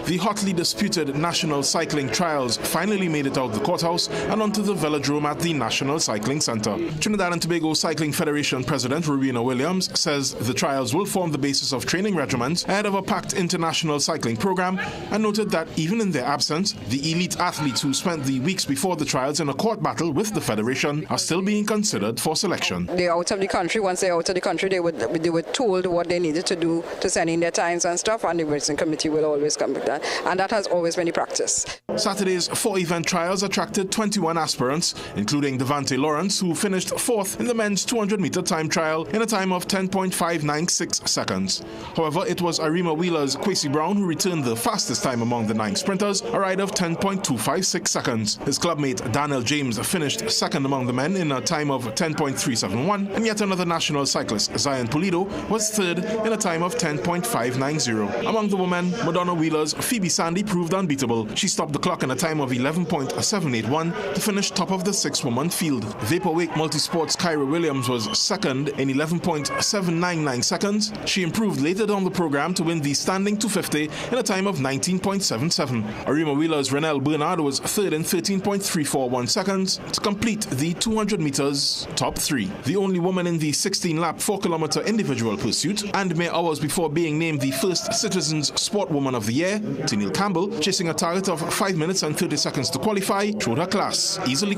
Speaker 11: The hotly disputed National Cycling Trials finally made it out the courthouse and onto the velodrome at the National Cycling Centre. Trinidad and Tobago Cycling Federation President Rowena Williams says the trials will form the basis of training regimens ahead of a packed international cycling program, and noted that even in their absence, the elite athletes who spent the weeks before the trials in a court battle with the federation are still being considered for selection.
Speaker 6: They're out of the country. Once they're out of the country, they were told what they needed to do to send in their times and stuff, and the racing committee will always come with that. And that has always been the practice.
Speaker 11: Saturday's 4-event trials attracted 21 aspirants, including Devante Lawrence, who finished 4th in the men's 200-meter time trial in a time of 10.596 seconds. However, it was Arima Wheeler's Kwesi Brown who returned the fastest time among the 9 sprinters, a ride of 10.256 seconds. His clubmate Daniel James finished 2nd among the men in a time of 10.371, and yet another national cyclist, Zion Pulido, was 3rd in a time of 10.590. Among the women, Madonna Wheeler's Phoebe Sandy proved unbeatable. She stopped the clock in a time of 11.781 to finish top of the 6-woman field. Vaporwake Multisports' Kyra Williams was 2nd in 11.799 seconds. She improved later down the program to win the standing 250 in a time of 19.77. Arima Wheeler's Renelle Bernard was 3rd in 13.341 seconds to complete the 200 meters top 3. The only woman in the 16-lap 4-kilometer individual pursuit, and mere hours before being named the first Citizens Sportwoman of the Year, Tennille Campbell, chasing a target of 5 minutes and 30 seconds to qualify, showed her class, easily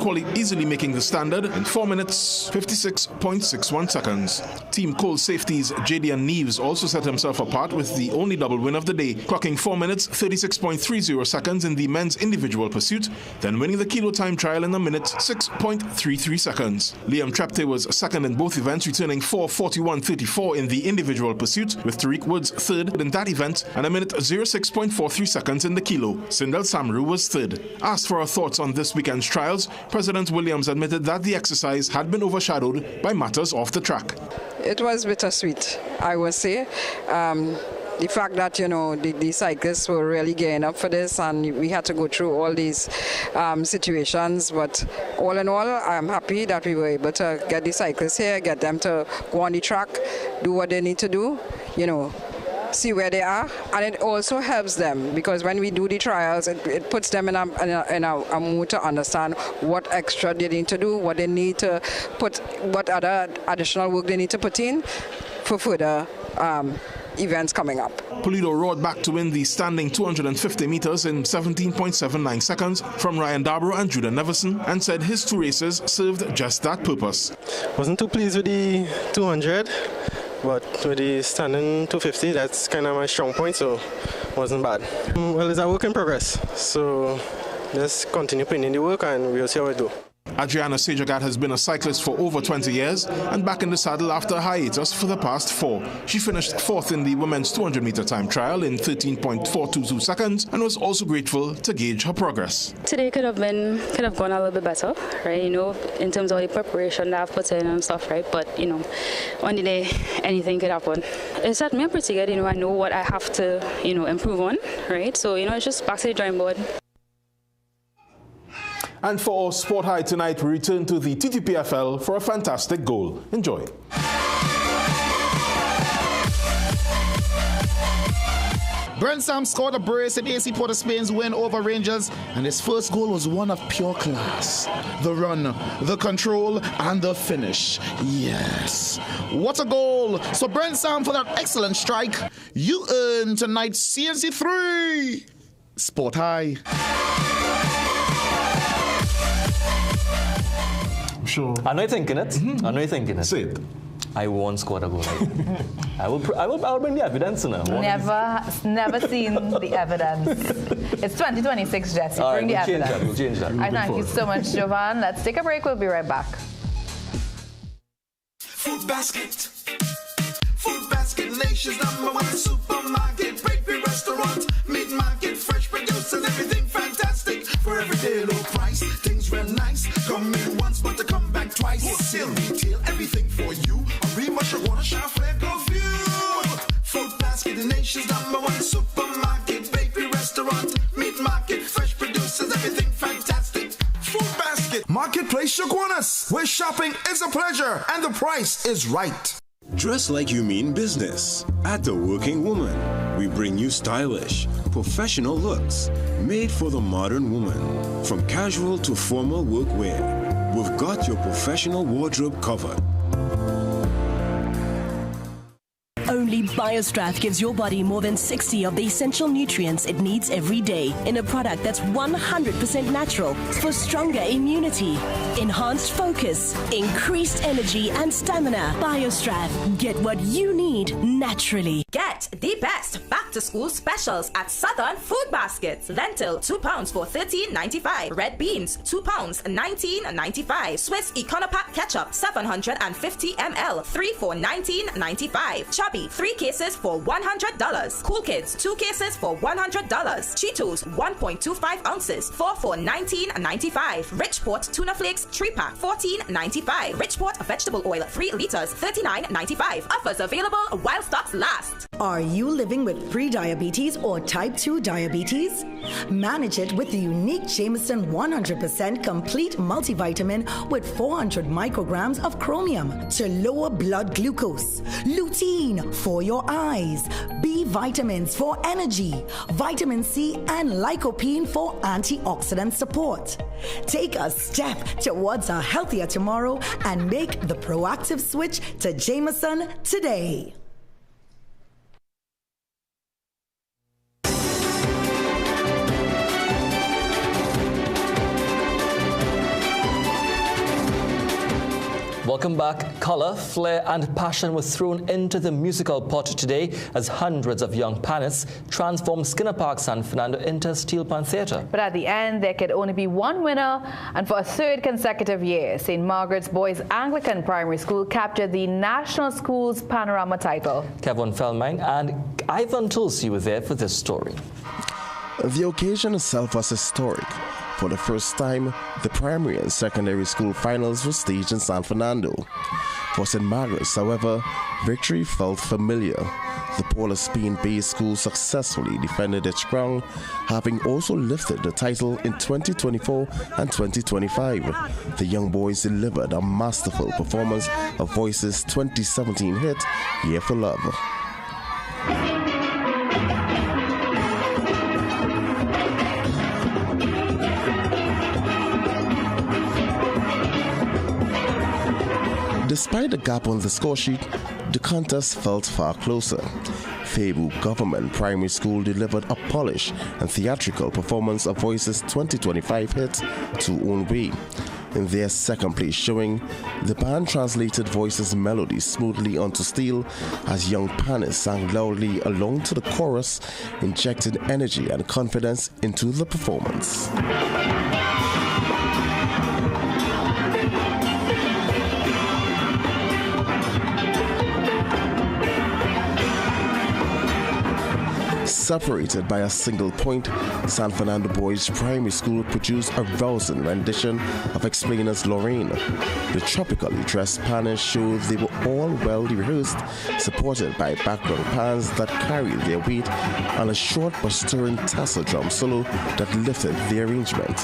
Speaker 11: making the standard in 4 minutes 56.61 seconds. Team Cole Safety's Jadian Neves also set himself apart with the only double win of the day, clocking 4 minutes 36.30 seconds in the men's individual pursuit, then winning the kilo time trial in a minute 6.33 seconds. Liam Trepte was 2nd in both events, returning 4:41.34 in the individual pursuit, with Tariq Woods 3rd in that event and a minute 06.43 seconds in the kilo. Sindel Samru was 3rd. Asked for her thoughts on this weekend's trials, President Williams admitted that the exercise had been overshadowed by matters off the track.
Speaker 6: It was bittersweet, I would say. The fact that, the cyclists were really gearing up for this, and we had to go through all these situations. But all in all, I'm happy that we were able to get the cyclists here, get them to go on the track, do what they need to do, see where they are. And it also helps them, because when we do the trials, it puts them in a mood to understand what extra they need to do, what they need to put, what other additional work they need to put in for further events coming up.
Speaker 11: Pulido roared back to win the standing 250 meters in 17.79 seconds from Ryan Darborough and Judah Neverson, and said his 2 races served just that purpose.
Speaker 20: Wasn't too pleased with the 200, but with the standing 250, that's kind of my strong point, so wasn't bad. Well, it's a work in progress, so let's continue putting in the work and we'll see how we do.
Speaker 11: Adriana Sejagat has been a cyclist for over 20 years and back in the saddle after a hiatus for the past 4. She finished 4th in the women's 200-meter time trial in 13.422 seconds and was also grateful to gauge her progress.
Speaker 21: Today could have gone a little bit better, right? In terms of the preparation that I've put in and stuff, right? But one day anything could happen. It set me up pretty good. I know what I have to improve on, right? So it's just back to the drawing board.
Speaker 11: And for our Sport High tonight, we return to the TTPFL for a fantastic goal. Enjoy.
Speaker 19: Brent Sam scored a brace in AC Port of Spain's win over Rangers, and his first goal was one of pure class. The run, the control, and the finish. Yes, what a goal! So Brent Sam, for that excellent strike, you earn tonight's CNC3 Sport High.
Speaker 11: Sure.
Speaker 2: I know you're thinking it. I know you're thinking it.
Speaker 11: Say it.
Speaker 2: I won't score a goal. I'll bring the evidence in it.
Speaker 1: Never seen the evidence. It's 2026, Jesse.
Speaker 2: All
Speaker 1: Bring
Speaker 2: right,
Speaker 1: the evidence.
Speaker 2: We'll change that.
Speaker 1: I thank you so much, Jovan. Let's take a break. We'll be right back.
Speaker 23: Food Basket. Food Basket, nation's #1 supermarket, bakery, restaurant, meat market, fresh produce and everything fantastic. For everyday low price, things real nice. Come in once, but to come back twice. Wholesale retail, everything for you. Arima, Shagwana, Shafre, go view. Food Basket, the nation's #1 supermarket, bakery, restaurant, meat market, fresh produce and everything fantastic. Food Basket, Marketplace Shagwanas, where shopping is a pleasure and the price is right.
Speaker 5: Dress like you mean business. At The Working Woman, we bring you stylish, professional looks made for the modern woman. From casual to formal workwear, we've got your professional wardrobe covered.
Speaker 4: Only BioStrath gives your body more than 60 of the essential nutrients it needs every day in a product that's 100% natural for stronger immunity, enhanced focus, increased energy and stamina. BioStrath, get what you need naturally.
Speaker 3: Get the best back-to-school specials at Southern Food Baskets. Lentil, £2 for $13.95. Red beans, £2, $19.95. Swiss Econopack ketchup, 750 ml, 3 for $19.95. Chubby, 3 cases for $100. Cool Kids, 2 cases for $100. Cheetos, 1.25 ounces, 4 for $19.95. Richport tuna flakes, 3-pack, $14.95. Richport vegetable oil, 3 liters, $39.95. Offers available while stocks last.
Speaker 7: Are you living with pre-diabetes or type 2 diabetes? Manage it with the unique Jameson 100% complete multivitamin with 400 micrograms of chromium to lower blood glucose, lutein for your eyes, B vitamins for energy, vitamin C and lycopene for antioxidant support. Take a step towards a healthier tomorrow and make the proactive switch to Jameson today.
Speaker 2: Welcome back. Colour, flair and passion was thrown into the musical pot today as hundreds of young panists transformed Skinner Park San Fernando into a steel pan theatre.
Speaker 1: But at the end, there could only be one winner, and for a third consecutive year, St. Margaret's Boys Anglican Primary School captured the National Schools Panorama title.
Speaker 2: Kevin Feldmine and Ivan Tulsi were there for this story.
Speaker 8: The occasion itself was historic. For the first time, the primary and secondary school finals were staged in San Fernando. For St. Margaret's, however, victory felt familiar. The Paula Spain-based school successfully defended its crown, having also lifted the title in 2024 and 2025. The young boys delivered a masterful performance of Voice's 2017 hit, Here for Love. Despite the gap on the score sheet, the contest felt far closer. Fabu Government Primary School delivered a polished and theatrical performance of Voice's 2025 hit, To Own Way. In their second place showing, the band translated Voice's melody smoothly onto steel as young panists sang loudly along to the chorus, injecting energy and confidence into the performance. Separated by a single point, San Fernando Boys Primary School produced a rousing rendition of Explainer's Lorraine. The tropically dressed panists showed they were all well rehearsed, supported by background pans that carried their weight and a short but stirring tassel drum solo that lifted the arrangement.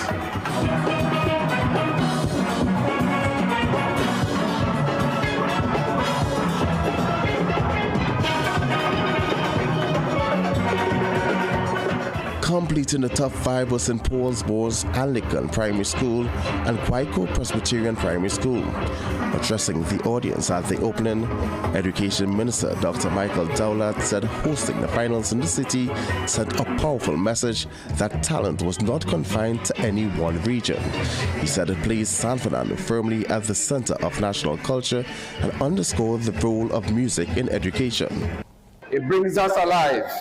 Speaker 8: Completing the top 5 was St. Paul's Boys Anglican Primary School and Quaiko Presbyterian Primary School. Addressing the audience at the opening, Education Minister Dr. Michael Dowlett said hosting the finals in the city sent a powerful message that talent was not confined to any one region. He said it placed San Fernando firmly at the center of national culture and underscored the role of music in education.
Speaker 9: It brings us alive.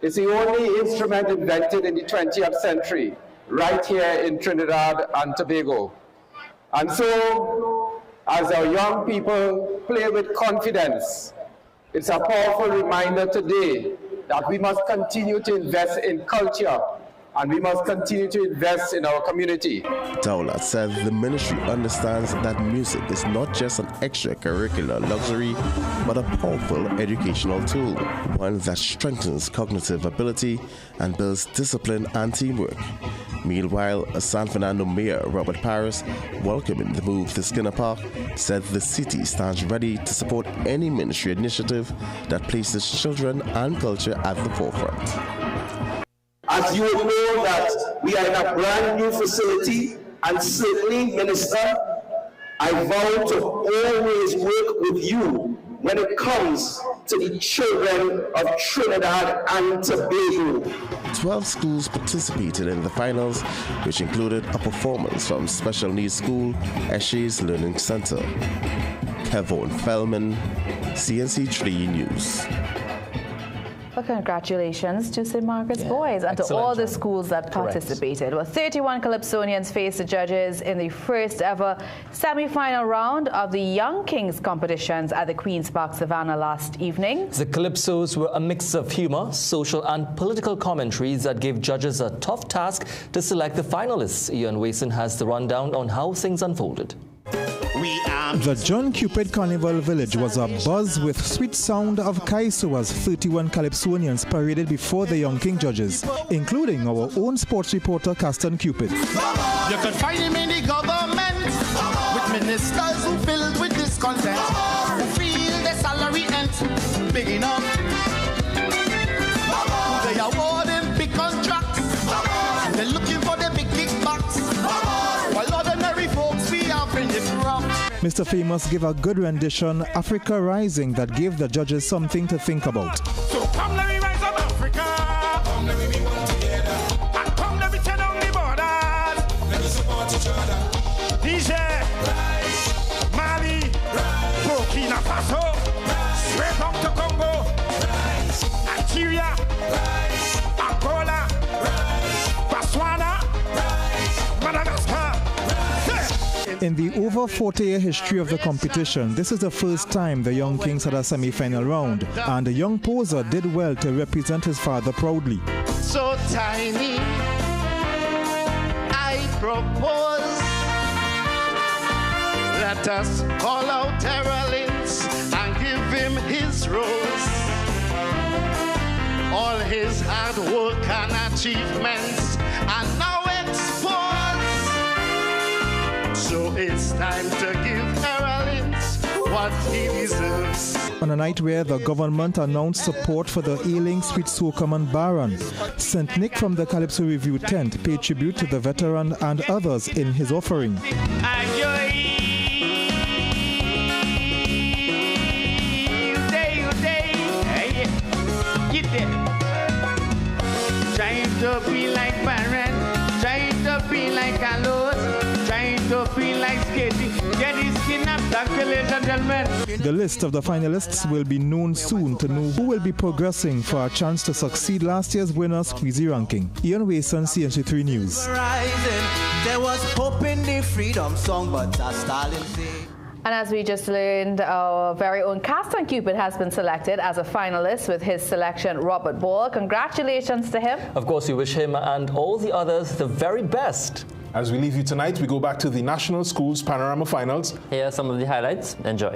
Speaker 9: It's the only instrument invented in the 20th century, right here in Trinidad and Tobago. And so, as our young people play with confidence, it's a powerful reminder today that we must continue to invest in culture and we must continue to invest in our community.
Speaker 8: Dowlett said the ministry understands that music is not just an extracurricular luxury, but a powerful educational tool, one that strengthens cognitive ability and builds discipline and teamwork. Meanwhile, San Fernando Mayor Robert Paris, welcoming the move to Skinner Park, said the city stands ready to support any ministry initiative that places children and culture at the forefront.
Speaker 10: As you will know that we are in a brand new facility, and certainly, Minister, I vow to always work with you when it comes to the children of Trinidad and Tobago.
Speaker 8: 12 schools participated in the finals, which included a performance from Special Needs School, Eshes Learning Center. Kevin Feldman, CNC3 News.
Speaker 1: Well, congratulations to St. Margaret's Boys and to all the schools that participated. Well, 31 Calypsonians faced the judges in the first ever semi-final round of the Young Kings competitions at the Queen's Park Savannah last evening.
Speaker 2: The Calypsos were a mix of humor, social and political commentaries that gave judges a tough task to select the finalists. Ian Wason has the rundown on how things unfolded.
Speaker 16: The John Cupid Carnival Village was abuzz with sweet sound of Kaiso as 31 Calypsonians paraded before the Young King judges, including our own sports reporter Caston Cupid.
Speaker 12: You can find him in the government with ministers who filled with discontent, who feel their salary ain't big enough. They award him big contracts, and they're looking for the big kickbacks, while ordinary folks we have in it rough.
Speaker 16: Mr. Famous gave a good rendition, Africa Rising, that gave the judges something to think about.
Speaker 12: So come let me rise up Africa, come let me be one together, and come let me turn down the borders, let me support each other. Niger, rise. Mali, rise. Burkina Faso, rise. Straight down to Congo, rise. Nigeria, rise. Angola, rise. Botswana, rise. Madagascar.
Speaker 16: In the over 40-year history of the competition, this is the first time the Young Kings had a semi-final round, and the young poser did well to represent his father proudly.
Speaker 12: So tiny, I propose, let us call out Terrellins and give him his rose. All his hard work and achievements are now exposed. So it's time to give Terrellins what he deserves.
Speaker 16: On a night where the government announced support for the ailing Sweet Socaman Baron, St. Nick from the Calypso Review tent paid tribute to the veteran and others in his offering.
Speaker 12: Trying to be like Baron, trying to be like Alos, trying to be like Skating. Get his skin up, Dr. Ladies and gentlemen.
Speaker 16: The list of the finalists will be known soon to know who will be progressing for a chance to succeed last year's winner squeezy ranking. Ian Wason, CNC3 News.
Speaker 23: There was hope in the freedom song, but Stalin said.
Speaker 1: And as we just learned, our very own Caston Cupid has been selected as a finalist with his selection, Robert Ball. Congratulations to him.
Speaker 2: Of course, we wish him and all the others the very best.
Speaker 11: As we leave you tonight, we go back to the National Schools Panorama Finals.
Speaker 24: Here are some of the highlights. Enjoy.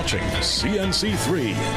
Speaker 13: watching CNC3.